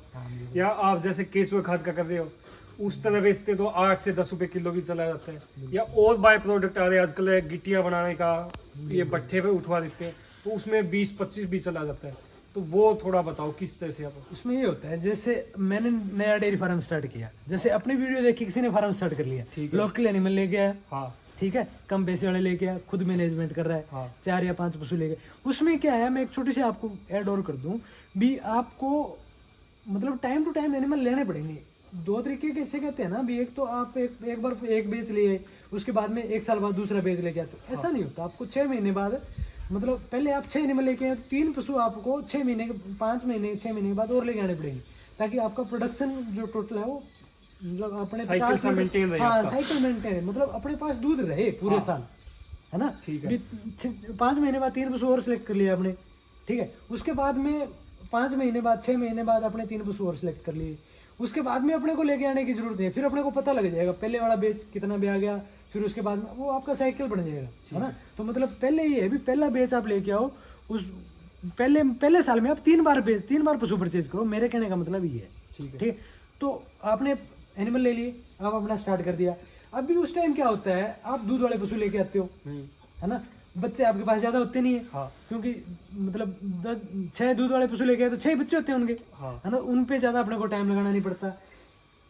या आप जैसे केचुआ खाद का कर रहे हो उस तरह बेचते तो 8 से 10 रुपए किलो भी चला जाता है, या और बाय प्रोडक्ट आ रहे हैं आजकल, गिट्टियाँ बनाने का, ये भट्ठे पे उठवा देते हैं तो उसमें 20-25 भी चला जाता है, तो वो थोड़ा बताओ किस तरह से आप। उसमें ये होता है, जैसे मैंने नया डेयरी फार्म स्टार्ट किया, जैसे अपनी वीडियो देखी किसी ने फार्म स्टार्ट कर लिया, ठीक है। लोकल एनिमल लेके आया, हाँ, ठीक है, कम पैसे वाले लेके आया, खुद मैनेजमेंट कर रहा है, हाँ। 4 या 5 पशु लेके। उसमें क्या है, मैं एक छोटी सी आपको ऐड और कर दूं भी, आपको मतलब टाइम टू टाइम एनिमल लेने पड़ेंगे। 2 तरीके के इससे कहते हैं ना भी, एक तो आप एक बार एक बेच लिए, उसके बाद में 1 साल बाद दूसरा बेच लेके आते हो, ऐसा नहीं होता। आपको 6 महीने बाद, मतलब पहले आप 6 एनिमल लेके आए, 3 पशु आपको 6 महीने के 5 महीने 6 महीने के बाद और लेके आने पड़ेंगे, ताकि आपका प्रोडक्शन जो टोटल है वो मतलब अपने साइकिल सा maintain रहे हाँ आपका। साइकिल मेंटेन, मतलब अपने पास दूध रहे पूरे हाँ। साल, है ना। ठीक है। 5 महीने बाद 3 पशु और सिलेक्ट कर लिया आपने, ठीक है। उसके बाद में 5 महीने बाद 6 महीने बाद अपने 3 पशु और सिलेक्ट कर लिए। उसके बाद में अपने को लेके आने की जरूरत है, फिर अपने को पता लग जाएगा पहले वाला बेच कितना भी आ गया, फिर उसके बाद में वो आपका साइकिल बन जाएगा, है ना। तो मतलब पहले ये है भी, पहला बेच आप लेके आओ, उस पहले साल में आप 3 बार पशु परचेज करो, मेरे कहने का मतलब ये है, ठीक है। ठीक। तो आपने एनिमल ले लिए, आप अपना स्टार्ट कर दिया। अभी उस टाइम क्या होता है, आप दूध वाले पशु लेके आते हो, है ना, बच्चे आपके पास ज्यादा होते नहीं है, हाँ। क्योंकि मतलब 6 दूध वाले पशु लेके आए तो 6 बच्चे होते हैं उनके, हाँ। है ना, उन पे ज्यादा अपने को टाइम लगाना नहीं पड़ता।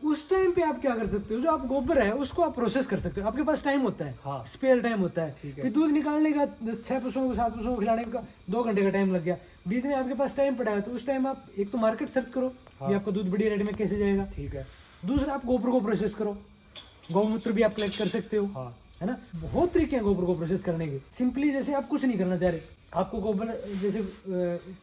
उस टाइम पे आप क्या कर सकते हो, जो आप गोबर है उसको आप प्रोसेस कर सकते हो, आपके पास टाइम होता है, हाँ। स्पेयर टाइम होता है। ठीक है। फिर दूध निकालने का 6 पशुओं को 7 पशुओं को खिलाने का 2 घंटे का टाइम लग गया, बीच में आपके पास टाइम पड़ा है, तो उस टाइम आप एक तो मार्केट सर्च करो हाँ। कि आपका दूध बढ़िया रेट में कैसे जाएगा, ठीक है। दूसरा आप गोबर को प्रोसेस करो, गौमूत्र भी आप कलेक्ट कर सकते हो, हाँ। है ना। बहुत तरीके हैं गोबर को प्रोसेस करने के। सिंपली जैसे आप कुछ नहीं करना चाह रहे, आपको गोबर जैसे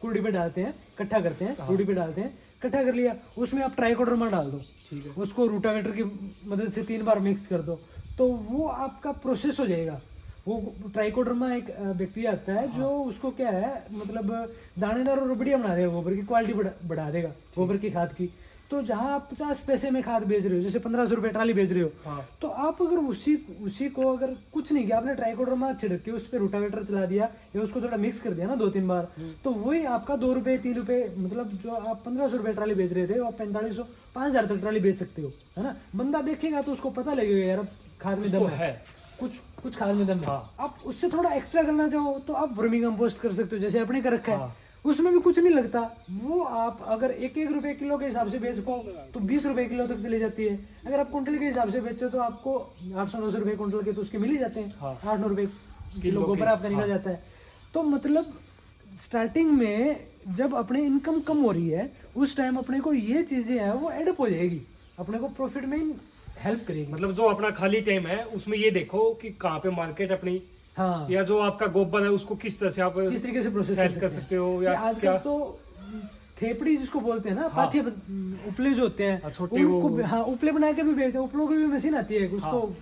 कुर्डी पे डालते हैं, इकट्ठा करते हैं, कुर्डी पे डालते हैं, इकट्ठा कर लिया, उसमें आप ट्राइकोडर्मा डाल दो, ठीक है। उसको रूटावेटर की मदद से 3 बार मिक्स कर दो, तो वो आपका प्रोसेस हो जाएगा। वो ट्राइकोडर्मा एक बैक्टीरिया आता है जो उसको क्या है मतलब दानेदार और बढ़िया बना देगा, गोबर की क्वालिटी बढ़ा देगा गोबर की खाद की। तो जहाँ आप 50 पैसे में खाद बेच रहे हो, जैसे 1500 रुपये ट्राली बेच रहे हो, तो आप अगर उसी को अगर कुछ नहीं किया, आपने ट्राइकोडर्मा छिड़क के उस पर रोटावेटर चला दिया या उसको थोड़ा मिक्स कर दिया ना 2-3 बार, तो वही आपका 2 रुपये 3 रुपये, मतलब जो आप 1500 रुपये ट्राली बेच रहे थे वो आप 4500 5000 तक ट्राली बेच सकते हो, है ना। बंदा देखेगा तो उसको पता लगेगा यार अब खाद में दम है, कुछ खाद में दम है। आप उससे थोड़ा एक्स्ट्रा करना चाहो तो आप वर्मी कंपोस्ट कर सकते हो, जैसे आपने कर रखा है, उसमें भी कुछ नहीं लगता। वो आप अगर 1-1 रुपए किलो के हिसाब से बेच पाओ तो 20 रुपए किलो तक चली जाती है। अगर आप कुंटल के हिसाब से बेचो तो आपको 800-900 रुपए कुंटल के तो उसके मिल ही जाते हैं। 8-9 रुपए किलो गोबर आपका निकल जाता है। तो मतलब स्टार्टिंग में जब अपने इनकम कम हो रही है उस टाइम अपने को ये चीजें हैं वो एडअप हो जाएगी, अपने को प्रॉफिट में हेल्प करेगी। मतलब जो अपना खाली टाइम है उसमें ये देखो कि कहाँ पे मार्केट अपनी, हाँ, या जो आपका गोबर है उसको किस तरह से आप किस तरीके से प्रोसेस कर सकते हो, या आजकल तो थेपड़ी जिसको बोलते हैं ना, पाथी उपले जो होते हैं छोटे उनको, हाँ, उपले बना के भी बेचते हैं। उपलों की भी मशीन आती है, उसको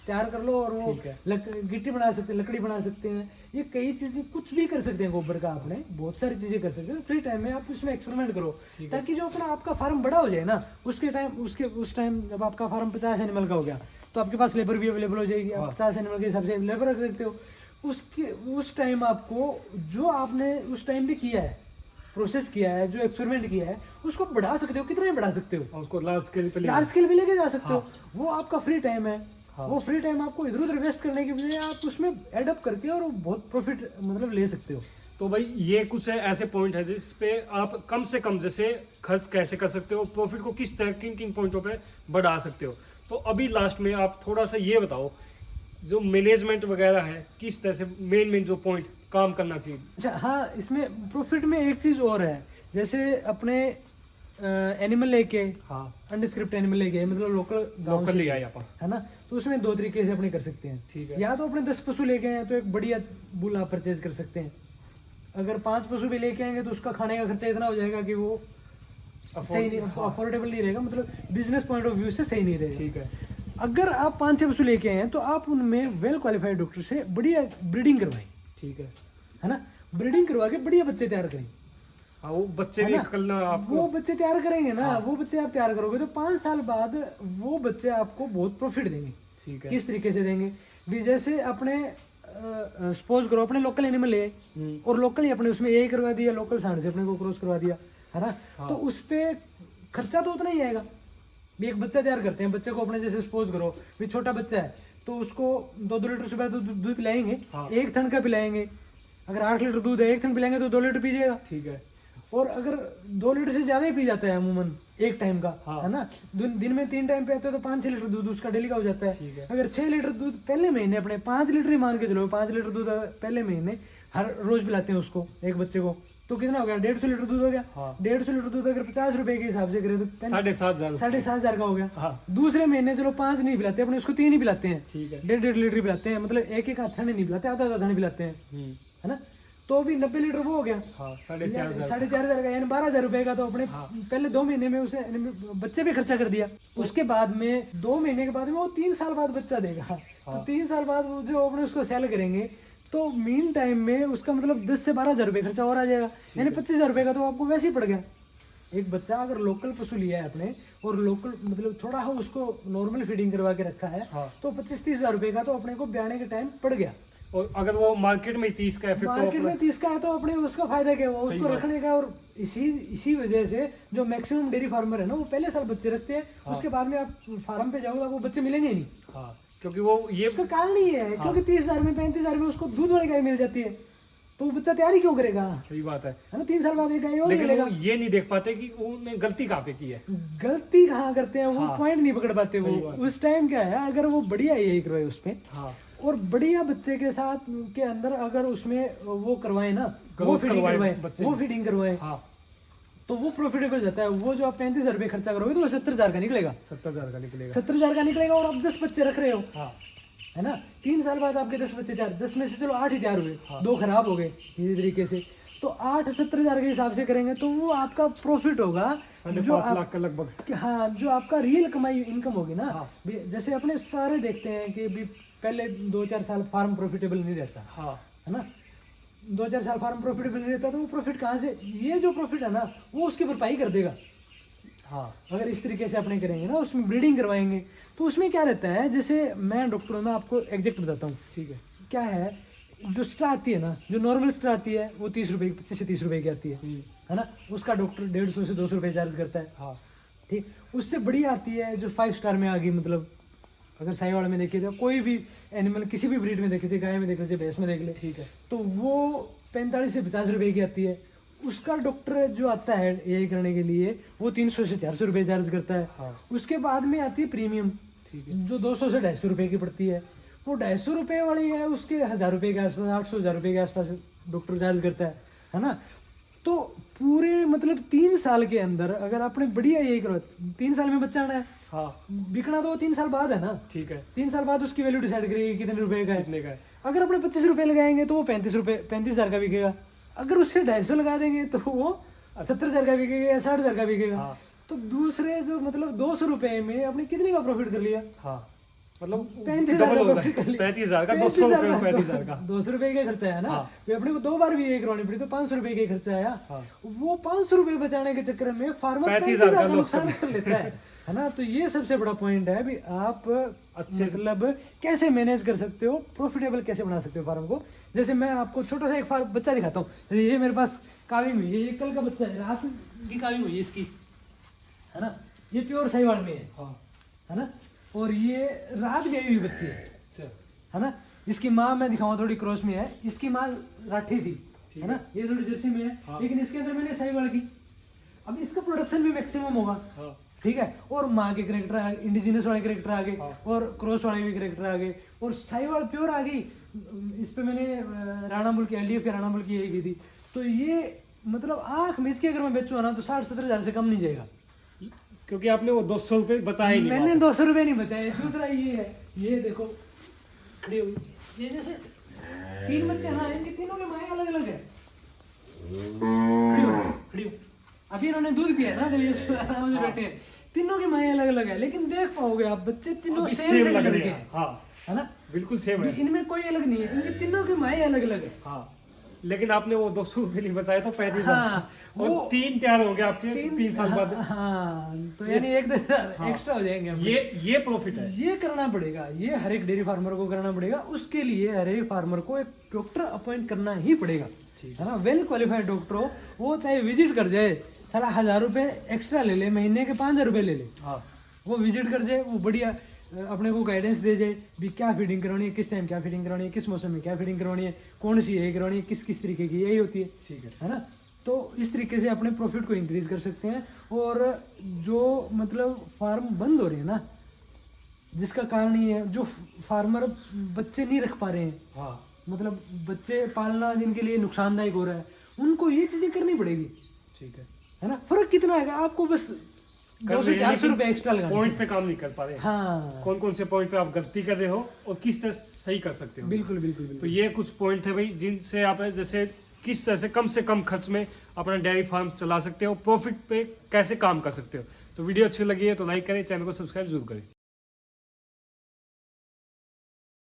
तैयार कर लो और वो गिट्टी बना सकते हैं, लकड़ी बना सकते हैं। ये कई चीजें कुछ भी कर सकते हैं गोबर का, आपने बहुत सारी चीजें कर सकते हैं। फ्री टाइम में आप इसमें एक्सपेरिमेंट करो ताकि जो अपना आपका फार्म बड़ा हो जाए ना, उस टाइम जब आपका फार्म 50 एनिमल का हो गया तो आपके पास लेबर भी अवेलेबल हो जाएगी। आप 50 एनिमल के हिसाब से लेबर रख सकते हो। उस टाइम आपको जो आपने उस टाइम भी किया है, प्रोसेस किया है, जो एक्सपेरिमेंट किया है, उसको बढ़ा सकते हो, कितना ही बढ़ा सकते हो, उसको लार्ज स्केल पे लेके जा सकते हो। वो आपका फ्री टाइम है। वो फ्री टाइम आपको इधर उधर वेस्ट करने की बजाय आप उसमें एडअप करके और बहुत प्रॉफिट मतलब ले सकते हो। तो भाई ये कुछ है ऐसे पॉइंट है जिस पे आप कम से कम जैसे खर्च कैसे कर सकते हो, प्रॉफिट को किस तरह किन पॉइंटों पे बढ़ा सकते हो। तो अभी लास्ट में आप थोड़ा सा ये बताओ जो मैनेजमेंट वगैरह है, किस तरह से मेन जो पॉइंट काम करना चाहिए। अच्छा, हाँ, इसमें प्रॉफिट में एक चीज और है, जैसे अपने एनिमल लेके, हाँ, अनडिस्क्रिप्ट एनिमल लेके, मतलब लोकल ले आए अपन, है ना, तो उसमें 2 तरीके से अपने कर सकते हैं। ठीक है, या तो अपने 10 पशु लेके आए तो एक बढ़िया बुल आप परचेज कर सकते हैं। अगर 5 पशु भी लेके आएंगे तो उसका खाने का खर्चा इतना हो जाएगा कि वो सही नहीं, अफोर्डेबल नहीं रहेगा, मतलब बिजनेस पॉइंट ऑफ व्यू से सही नहीं रहेगा। ठीक है, अगर आप 5-6 पशु लेके आए हैं तो आप उनमें वेल क्वालिफाइड डॉक्टर से बढ़िया ब्रीडिंग करवाएं। ठीक है ना, ब्रीडिंग करवा के बढ़िया बच्चे तैयार करें। वो बच्चे भी करना आपको, वो बच्चे तैयार करेंगे ना, वो बच्चे आप तैयार करोगे तो 5 साल बाद वो बच्चे आपको बहुत प्रॉफिट देंगे। ठीक है, किस तरीके से देंगे भी, जैसे अपने सपोज करो अपने लोकल एनिमल है और लोकल ही अपने उसमें ए करवा दिया, लोकल सांड से अपने को क्रॉस करवा दिया, है ना, तो उस पे खर्चा तो उतना ही आएगा। भी एक बच्चा तैयार करते हैं, बच्चे को अपने जैसे सपोज करो भी छोटा बच्चा है तो उसको 2-2 लीटर सुबह तो दूध पिलाएंगे, 1 थन का पिलाएंगे। अगर 8 लीटर दूध है, 1 थन पिलाएंगे तो 2 लीटर पी जाएगा। ठीक है, और अगर 2 लीटर से ज्यादा ही पी जाता है अमूमन एक टाइम का, है ना, दिन में 3 टाइम पे आते हो तो 5-6 लीटर दूध उसका डेली का हो जाता है। अगर 6 लीटर दूध पहले महीने, अपने 5 लीटर ही मान के चलो, 5 लीटर दूध पहले महीने हर रोज पिलाते हैं उसको एक बच्चे को, तो कितना हो गया, 150 लीटर दूध हो गया। 150 लीटर दूध अगर 50 रुपए के हिसाब से करें तो 7,500 का हो गया। दूसरे महीने चलो 5 नहीं पिलाते अपने, उसको 3 ही पिलाते हैं। ठीक है, 1.5 लीटर पिलाते हैं, मतलब एक आधा नहीं पिलाते, आधा नहीं पिलाते हैं, है ना, तो अभी 90 लीटर वो हो गया। 4,500 का, यानी 12,000 रुपए का। तो अपने पहले 2 महीने में उसे बच्चे पे खर्चा कर दिया। उसके बाद में 2 महीने के बाद में वो 3 साल बाद बच्चा देगा। तो 3 साल बाद जो अपने उसको सेल करेंगे तो मीन टाइम में उसका मतलब 10 से 12,000 रुपए खर्चा और आ जाएगा, यानी 25,000 रुपए का तो आपको वैसे ही पड़ गया। एक बच्चा अगर लोकल पशु लिया है अपने और लोकल मतलब थोड़ा हो उसको नॉर्मल फीडिंग करवा के रखा है, तो 25-30,000 रुपए का तो अपने को ब्याने के टाइम पड़ गया। और अगर वो मार्केट में 30 का है, फिर मार्केट में 30 का है तो अपने उसका फायदा क्या हुआ उसको रखने का। और इसी वजह से जो मैक्सिमम डेयरी फार्मर है ना, वो पहले साल बच्चे रखते हैं, उसके बाद में आप फार्म पे जाओगे वो बच्चे मिलेंगे नहीं। क्योंकि वो ये उसका कारण ही है, क्योंकि 30,000 में 35,000 में उसको दूध वाली गाय मिल जाती है, तो वो बच्चा तैयारी क्यों करेगा। सही बात है ना, 3 साल बाद एक गाय और मिलेगा। वो ये नहीं देख पाते कि उन्होंने गलती कहाँ पे की है, गलती कहाँ करते हैं, वो पॉइंट नहीं पकड़ पाते। वो उस टाइम क्या है, अगर वो बढ़िया यही करवाए उस पे और बढ़िया बच्चे के साथ के अंदर अगर उसमें वो करवाए ना, वो फीडिंग करवाए तो वो प्रॉफिटेबल जाता है। वो जो आप 35,000 रुपए खर्चा करोगे तो वो 70,000 का निकलेगा। 70,000 का निकलेगा और आप 10 बच्चे रख रहे हो, है ना। 3 साल बाद आपके 10 बच्चे तैयार, 10 में से चलो 8 ही तैयार हुए, 2 खराब हो गए इसी तरीके से। तो 8-70 हज़ार के हिसाब से करेंगे तो वो आपका प्रॉफिट होगा। जो 5.5 आप, लाख के लगभग। हाँ, जो आपका रियल कमाई इनकम होगी ना। हाँ। जैसे अपने सारे देखते हैं कि भी पहले 2-4 साल फार्म प्रॉफिटेबल नहीं रहता, हाँ है ना। 2-4 साल फार्म प्रॉफिटेबल नहीं रहता तो वो प्रॉफिट कहाँ से, ये जो प्रॉफिट है ना वो उसकी भरपाई कर देगा। हाँ अगर इस तरीके से अपने करेंगे ना, उसमें ब्रीडिंग करवाएंगे तो उसमें क्या रहता है, जैसे मैं डॉक्टर हूँ, मैं आपको एग्जैक्ट बताता हूँ। ठीक है। क्या है, जो स्ट्रा आती है ना, जो नॉर्मल स्ट्रा आती है वो 30 रुपये, 25 से 30 रुपये की आती है ना। उसका डॉक्टर 150 से 200 रुपये चार्ज करता है। हाँ ठीक, उससे बड़ी आती है जो 5 स्टार में आ गई, मतलब अगर साहिवाल में देखे तो कोई भी एनिमल किसी भी ब्रीड में देखे लीजिए, गाय में देख लीजिए, भैंस में देख ले, ठीक है। तो वो 45 से 50 रुपये की आती है। उसका डॉक्टर जो आता है ये करने के लिए वो 300 से 400 रुपये चार्ज करता है। हाँ उसके बाद में आती है प्रीमियम, ठीक है। जो 200 से 250 रुपये की पड़ती है। वो 250 रुपये वाली है, उसके 1000 रुपये के आसपास, 800 हज़ार रुपये के आसपास डॉक्टर चार्ज करता है ना। तो पूरे मतलब 3 साल के अंदर अगर आपने बढ़िया ये करो, 3 साल में बच्चा आना है, हाँ बिकना तो 3 साल बाद है ना। ठीक है। 3 साल बाद उसकी वैल्यू डिसाइड करेगी कितने रुपए का है। कितने का है? अगर अपने 25 रुपये लगाएंगे तो वो 35 हज़ार का बिकेगा। अगर उससे 250 लगा देंगे तो वो 70 हज़ार का बिकेगा या 60 हज़ार का बिकेगा। हाँ। तो दूसरे जो मतलब 200 रुपये में आपने कितने का प्रॉफिट कर लिया? हाँ मतलब 35,000 डबल का हो प्रॉफिट कर लिया। 35,000 का, 200 रुपये में 35,000 का। 200 रुपये का खर्चा है ना। हाँ। फिर अपने को 2 बार भी ये करवानी पड़ी तो 500 रुपये का खर्चा आया। हाँ। वो 500 रुपये बचाने के चक्कर में फार्मर 35,000 35,000 का का नुकसान नुकसान कर लेता है ना। तो ये सबसे बड़ा पॉइंट है भी आप अच्छे से- मतलब कैसे मैनेज कर सकते हो, प्रॉफिटेबल कैसे बना सकते हो फार्म को। जैसे मैं आपको छोटा सा एक फार्म बच्चा दिखाता हूँ। जैसे ये मेरे पास कावी में, ये कल का बच्चा है, रात की कावी हुई है इसकी, है ना। ये प्योर साहिवाल में है ना। और ये रात गई हुई बच्ची है ना। इसकी माँ मैं दिखाऊँ थोड़ी क्रॉस में है, इसकी माँ राठी थी, है ना। ये थोड़ी जर्सी में है। हाँ। लेकिन इसके अंदर मैंने साहिवाल की, अब इसका प्रोडक्शन भी मैक्सिमम होगा। हाँ ठीक है। और माँ के करेक्टर आ गए, इंडिजिनस वाले करेक्टर आ गए, हाँ। और क्रॉस वाले भी करेक्टर आ गए, और साहिवाल प्योर आ गई। इस पे मैंने राणा बुल की, एलडीएफ के राणा बुल की यही की थी। तो ये मतलब आंख मिच के अगर मैं बेचूंगा ना तो 60-70 हज़ार से कम नहीं जाएगा। क्योंकि आपने वो 200 रुपये बचाए ही नहीं। मैंने वहाँ 200 रुपये नहीं बचाए। दूसरा ये है, ये देखो खड़ी हुई, ये जैसे 3 बच्चे हैं ना, इनके तीनों के माए अलग अलग है। खड़ी हो। अभी इन्होंने दूध पिया है ना, तो ये आराम से बैठे हैं। तीनों के माए अलग अलग है, लेकिन देख पाओगे आप बच्चे तीनों अभी सेम सेम लग रहे लड़के हैं। हैं, हाँ है ना। बिल्कुल सेम है। इनमें कोई अलग नहीं है, इनके तीनों के माए अलग अलग है। हाँ लेकिन आपने वो 200 रुपये नहीं बचाए तो 35,000। हाँ, और वो 3 तैयार होंगे आपके 3 साल बाद। हाँ, तो यानी 1-2 हाँ। एक्स्ट्रा हो जाएंगे हमारे। ये प्रॉफिट है। ये करना पड़ेगा, ये हर एक डेयरी फार्मर को करना पड़ेगा। उसके लिए हर एक फार्मर को एक डॉक्टर अपॉइंट करना ही पड़ेगा, ठीक है ना। वेल क्वालिफाइड डॉक्टर हो, वो चाहे विजिट कर जाए, साला 1000 रुपये एक्स्ट्रा ले ले, महीने के 5,000 रुपये ले ले, हाँ वो विजिट कर जाए, वो बढ़िया अपने को गाइडेंस दे जाए भी क्या फीडिंग करवानी है, किस टाइम क्या फीडिंग करवानी है, किस मौसम में क्या फीडिंग करवानी है, कौन सी है करवानी है, किस किस तरीके की यही होती है, ठीक है ना। तो इस तरीके से अपने प्रॉफिट को इंक्रीज कर सकते हैं। और जो मतलब फार्म बंद हो रहे हैं ना, जिसका कारण ये है, जो फार्मर बच्चे नहीं रख पा रहे हैं, हाँ मतलब बच्चे पालना जिनके लिए नुकसानदायक हो रहा है, उनको ये चीजें करनी पड़ेगी, ठीक है ना। फर्क कितना है, आपको बस 200-400 रुपये एक्स्ट्रा लगाना पॉइंट है। पे काम नहीं कर पा रहे। हाँ, कौन कौन से पॉइंट पे आप गलती कर रहे हो और किस तरह सही कर सकते हो। बिल्कुल बिल्कुल तो बिल्कुल। ये कुछ पॉइंट है भाई, जिनसे आप जैसे किस तरह से कम खर्च में अपना डेयरी फार्म चला सकते हो, प्रॉफिट पे कैसे काम कर सकते हो। तो वीडियो अच्छी लगी है तो लाइक करें, चैनल को सब्सक्राइब जरूर करें।